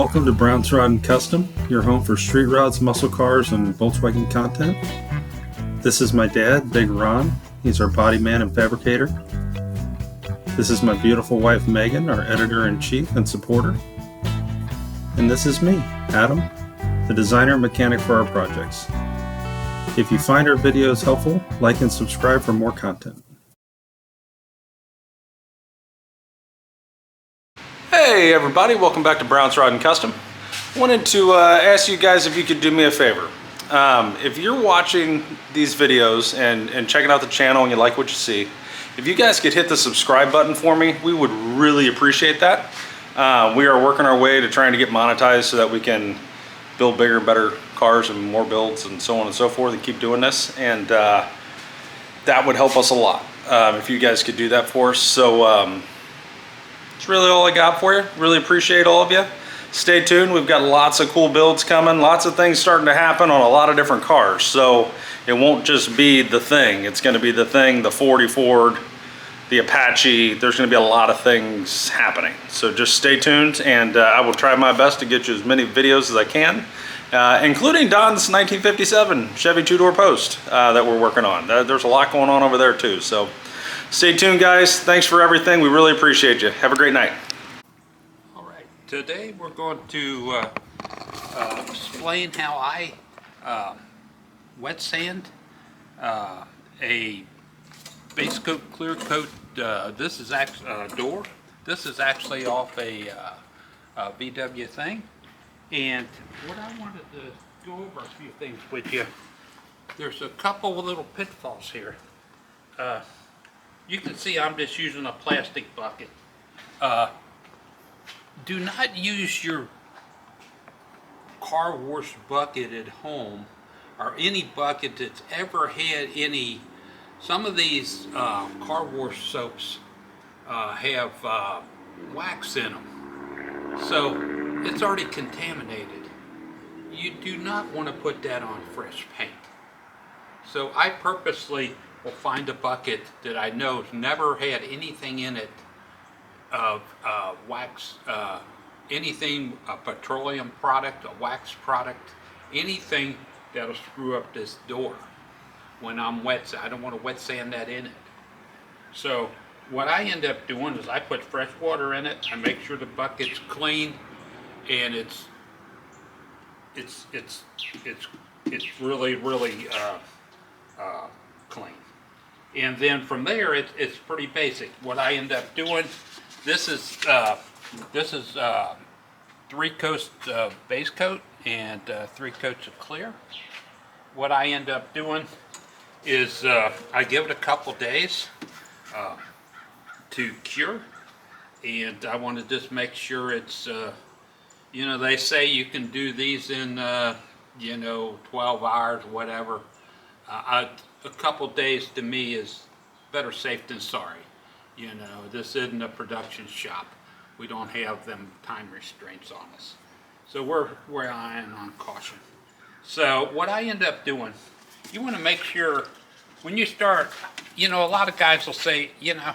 Welcome to Brown's Rod and Custom, your home for street rods, muscle cars, and Volkswagen content. This is my dad, Big Ron. He's our body man and fabricator. This is my beautiful wife, Megan, our editor-in-chief and supporter. And this is me, Adam, the designer and mechanic for our projects. If you find our videos helpful, like and subscribe for more content. Hey everybody, welcome back to Brown's Rod and Custom. Wanted to ask you guys if you could do me a favor. If you're watching these videos and checking out the channel and you like what you see, if you guys could hit the subscribe button for me, we would really appreciate that. We are working our way to trying to get monetized so that we can build bigger and better cars and more builds and so on and so forth and keep doing this. And that would help us a lot if you guys could do that for us. So that's really all I got for you. Really appreciate all of you. Stay tuned. We've got lots of cool builds coming. Lots of things starting to happen on a lot of different cars. So it won't just be the Thing. It's going to be the Thing, the 40 Ford, the Apache. There's going to be a lot of things happening. So just stay tuned, and I will try my best to get you as many videos as I can, including Don's 1957 Chevy two-door post that we're working on. There's a lot going on over there too. So stay tuned, guys. Thanks for everything. We really appreciate you. Have a great night. All right. Today we're going to explain how I wet sand a base coat, clear coat. This is actually a door. This is actually off a VW Thing. And what I wanted to go over a few things with you. There's a couple of little pitfalls here. You can see I'm just using a plastic bucket. Do not use your car wash bucket at home, or any bucket that's ever had any. Some of these car wash soaps have wax in them, so it's already contaminated. You do not want to put that on fresh paint. So I purposely will find a bucket that I know has never had anything in it of wax, anything, a petroleum product, a wax product, anything that'll screw up this door when I'm wet. I don't want to wet sand that in it. So what I end up doing is I put fresh water in it. I make sure the bucket's clean, and it's really clean. And then from there, it's pretty basic. What I end up doing, this is 3 coats of base coat and 3 coats of clear. What I end up doing is I give it a couple days to cure, and I want to just make sure it's, you know, they say you can do these in, 12 hours, whatever. A couple days to me is better safe than sorry. You know, this isn't a production shop. We don't have them time restraints on us. So we're relying on caution. So what I end up doing, you want to make sure when you start, you know, a lot of guys will say, you know,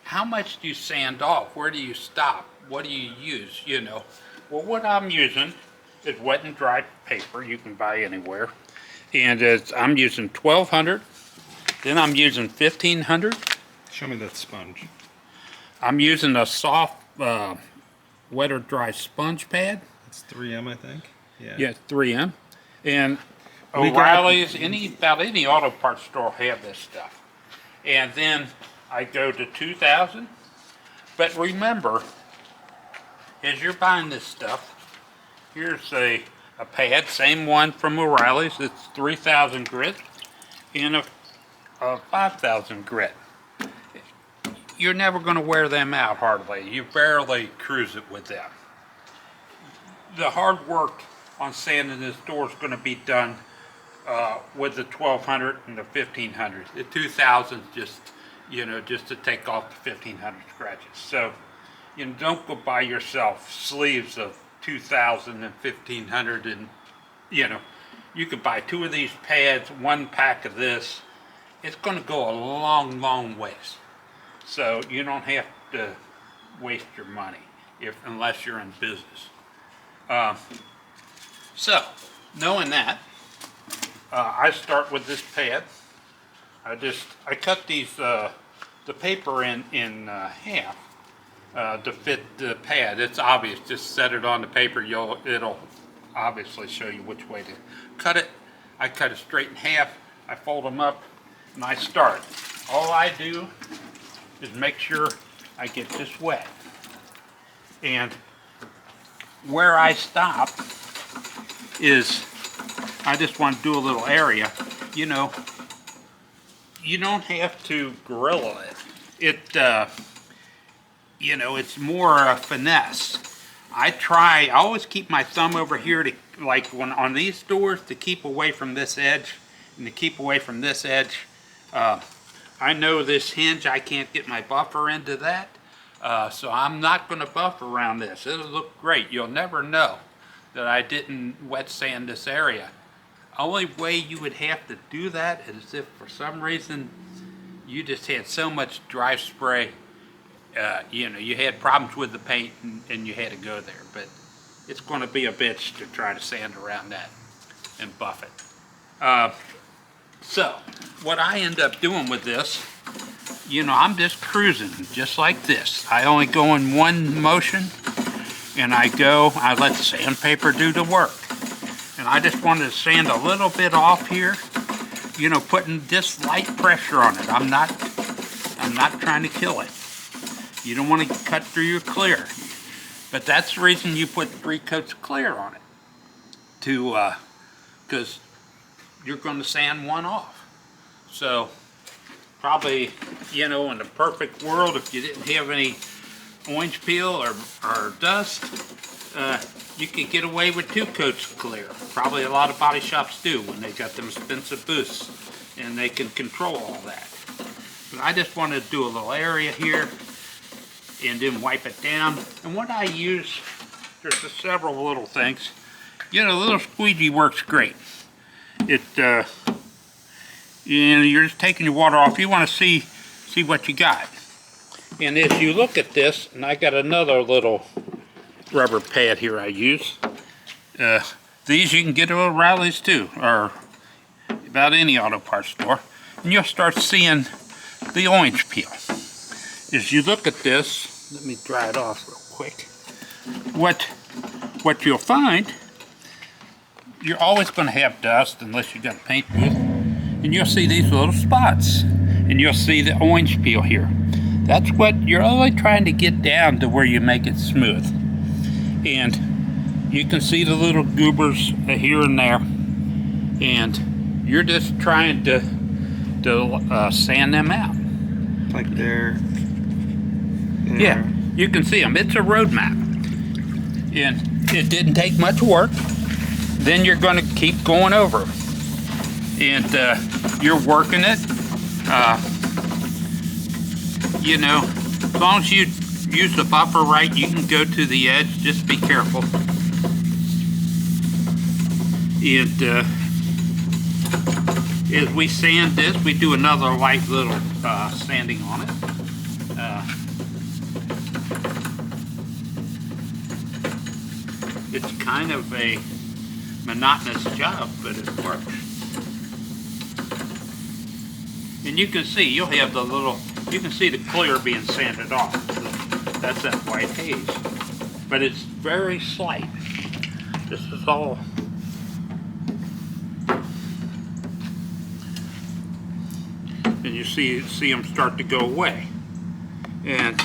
how much do you sand off? Where do you stop? What do you use? You know, well, what I'm using is wet and dry paper you can buy anywhere. And I'm using 1200, then I'm using 1500. Show me that sponge. I'm using a soft wet or dry sponge pad. It's 3M, I think. Yeah, 3M. And O'Reilly's, about any auto parts store have this stuff. And then I go to 2000. But remember, as you're buying this stuff, here's a pad, same one from O'Reilly's. It's 3000 grit and a 5000 grit. You're never going to wear them out hardly. You barely cruise it with them. The hard work on sanding this door is going to be done with the 1200 and the 1500. The 2000 just, you know, just to take off the 1500 scratches. So, you know, don't go buy yourself sleeves of 2000 and 1500, and you know, you could buy 2 of these pads, 1 pack of this. It's going to go a long ways. So you don't have to waste your money unless you're in business. So, knowing that, I start with this pad. I cut these the paper in half to fit the pad. It's obvious. Just set it on the paper. It'll obviously show you which way to cut it. I cut it straight in half. I fold them up, and I start. All I do is make sure I get this wet. And where I stop is I just want to do a little area. You know, you don't have to grill it. You know, it's more a finesse. I always keep my thumb over here to, like when on these doors, to keep away from this edge and to keep away from this edge. I know this hinge, I can't get my buffer into that. So I'm not going to buff around this. It'll look great. You'll never know that I didn't wet sand this area. Only way you would have to do that is if for some reason you just had so much dry spray, you know, you had problems with the paint and you had to go there. But it's going to be a bitch to try to sand around that and buff it. So what I end up doing with this, you know, I'm just cruising just like this. I only go in one motion, and I let the sandpaper do the work. And I just wanted to sand a little bit off here, you know, putting just light pressure on it. I'm not trying to kill it. You don't want to cut through your clear. But that's the reason you put 3 coats of clear on it. Because you're going to sand one off. So probably, you know, in the perfect world, if you didn't have any orange peel or dust, you could get away with 2 coats of clear. Probably a lot of body shops do when they got them expensive booths and they can control all that. But I just wanted to do a little area here and then wipe it down. And what I use, there's several little things. You know, a little squeegee works great. You know, you're just taking your water off. You want to see what you got. And as you look at this, and I got another little rubber pad here I use. These you can get at O'Reilly's too, or about any auto parts store. And you'll start seeing the orange peel. As you look at this, let me dry it off real quick. What you'll find, you're always going to have dust unless you got a paint booth. And you'll see these little spots. And you'll see the orange peel here. That's what you're only trying to get down to where you make it smooth. And you can see the little goobers here and there. And you're just trying to sand them out. Like they're... Yeah, you can see them. It's a road map. And it didn't take much work. Then you're going to keep going over. And you're working it. You know, as long as you use the buffer right, you can go to the edge. Just be careful. And as we sand this, we do another light little sanding on it. It's kind of a monotonous job, but it works. And you can see, you'll have the little, you can see the clear being sanded off. That's that white haze. But it's very slight. This is all. And you see them start to go away. And,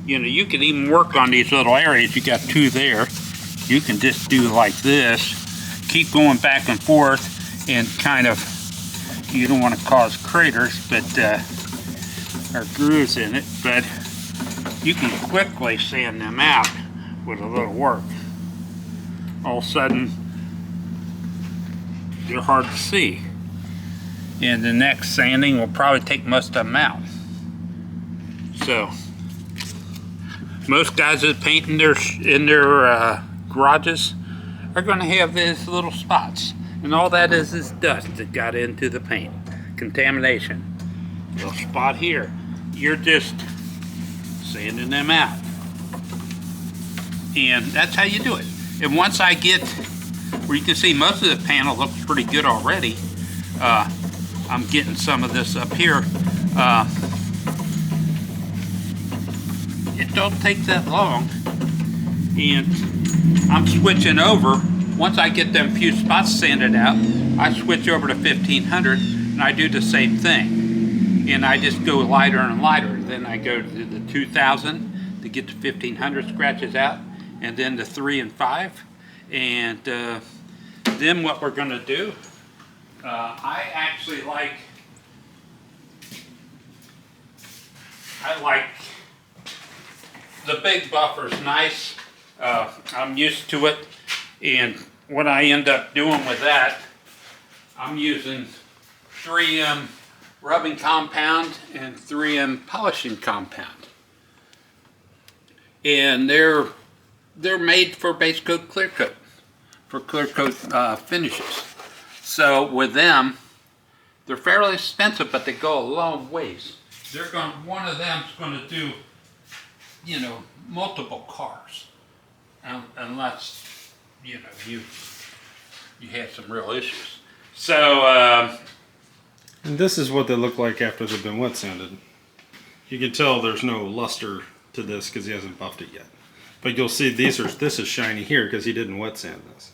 you know, you can even work on these little areas. You got 2 there. You can just do like this. Keep going back and forth and kind of, you don't want to cause craters, but or grooves in it, but you can quickly sand them out with a little work. All of a sudden, they're hard to see. And the next sanding will probably take most of them out. So, most guys that paint in their garages are going to have these little spots. And all that is dust that got into the paint. Contamination. Little spot here. You're just sanding them out. And that's how you do it. And once I get where you can see most of the panel looks pretty good already, I'm getting some of this up here. It don't take that long, and I'm switching over. Once I get them few spots sanded out, I switch over to 1500 and I do the same thing. And I just go lighter and lighter. Then I go to the 2000 to get the 1500 scratches out, and then the 3 and 5. And then what we're going to do, I actually like the big buffer's nice. I'm used to it, and what I end up doing with that, I'm using 3M rubbing compound and 3M polishing compound, and they're made for base coat, clear coat, for clear coat finishes. So with them, they're fairly expensive, but they go a long ways. One of them's going to do, you know, multiple cars, unless, you know, you had some real issues. So and this is what they look like after they've been wet sanded. You can tell there's no luster to this because he hasn't buffed it yet. But you'll see this is shiny here because he didn't wet sand this.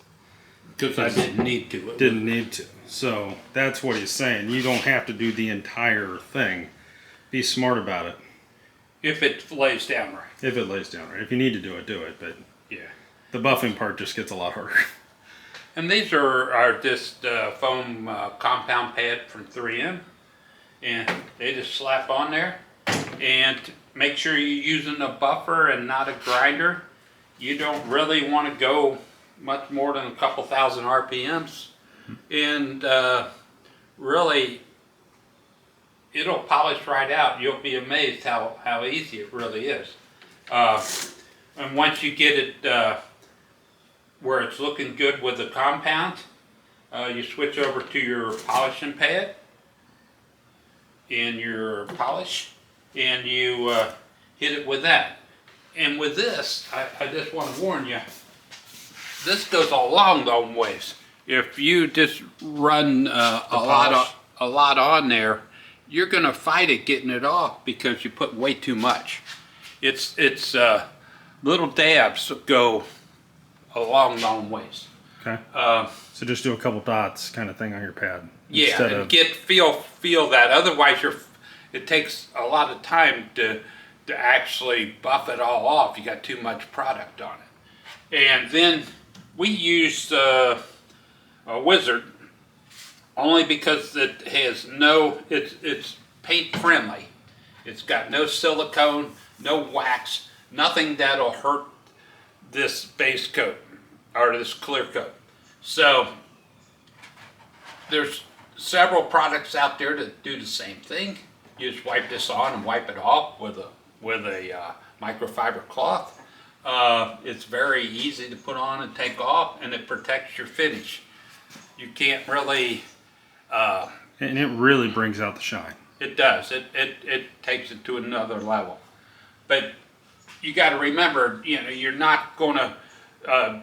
Because I didn't need to. Didn't need to. So that's what he's saying. You don't have to do the entire thing. Be smart about it. If it lays down right. If it lays down right. If you need to do it. But yeah, the buffing part just gets a lot harder. And these are just foam compound pad from 3M, and they just slap on there. And make sure you're using a buffer and not a grinder. You don't really want to go much more than a couple thousand RPMs, and really it'll polish right out. You'll be amazed how easy it really is. And once you get it where it's looking good with the compound, you switch over to your polishing pad and your polish, and you hit it with that. And with this, I just want to warn you, this goes a long ways. If you just run a lot on there, you're going to fight it getting it off because you put way too much. It's little dabs go a long ways. Okay. So just do a couple dots kind of thing on your pad. Yeah, and feel that. Otherwise, it takes a lot of time to actually buff it all off. You got too much product on it. And then we use a Wizard only because it has it's paint friendly. It's got no silicone, no wax, nothing that'll hurt this base coat or this clear coat. So there's several products out there that do the same thing. You just wipe this on and wipe it off with a microfiber cloth. It's very easy to put on and take off, and it protects your finish. You can't really and it really brings out the shine. It does. It takes it to another level. But you got to remember, you know, you're not going to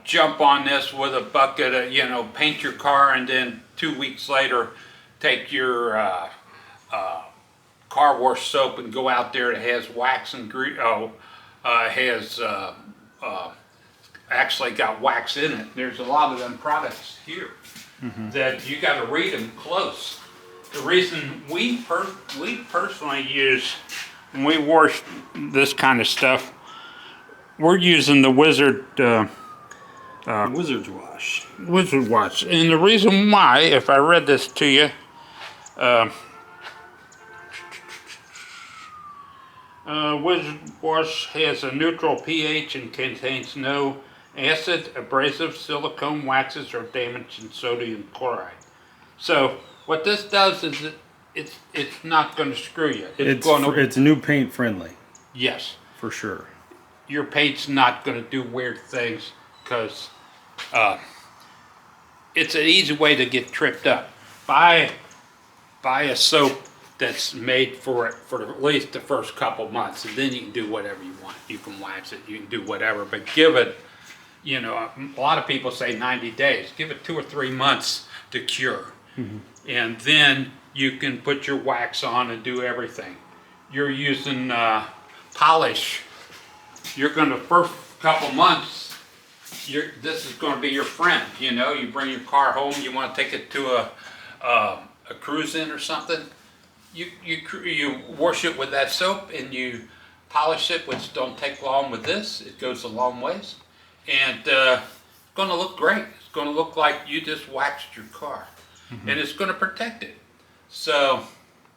jump on this with a bucket of, you know, paint your car and then 2 weeks later take your car wash soap and go out there that has wax and actually got wax in it. There's a lot of them products here that you got to read them close. The reason we personally use, when we wash this kind of stuff, we're using the Wizard Wizard's wash. Wizard wash. And the reason why, if I read this to you, Wizard wash has a neutral pH and contains no acid, abrasive, silicone, waxes, or damaging sodium chloride. So what this does is it's not going to screw you. It's new paint friendly. Yes. For sure. Your paint's not going to do weird things because it's an easy way to get tripped up. Buy a soap that's made for at least the first couple months, and then you can do whatever you want. You can wax it, you can do whatever, but give it you know, a lot of people say 90 days. Give it 2 or 3 months to cure. And then you can put your wax on and do everything. You're using polish. You're going to, first couple months, this is going to be your friend. You know, you bring your car home, you want to take it to a cruise in or something. You wash it with that soap and you polish it, which don't take long with this. It goes a long ways. And it's going to look great. It's going to look like you just waxed your car. And it's going to protect it. So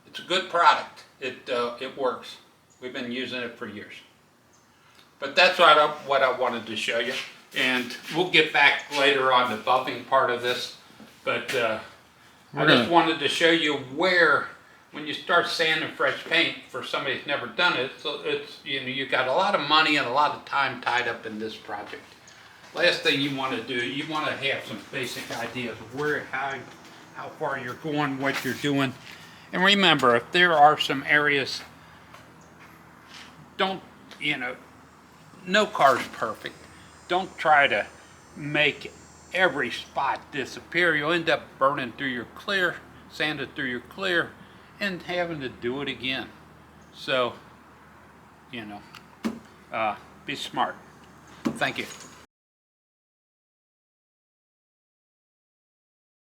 it's a good product. It works. We've been using it for years. But that's what I wanted to show you. And we'll get back later on the buffing part of this. But I just wanted to show you where, when you start sanding fresh paint, for somebody who's never done it, so it's, you know, you got a lot of money and a lot of time tied up in this project. Last thing you want to do, you want to have some basic ideas of where, how far you're going, what you're doing. And remember, if there are some areas, don't, you know, no car's perfect. Don't try to make every spot disappear. You'll end up burning through your clear, sanding through your clear, and having to do it again. So, you know, be smart. Thank you.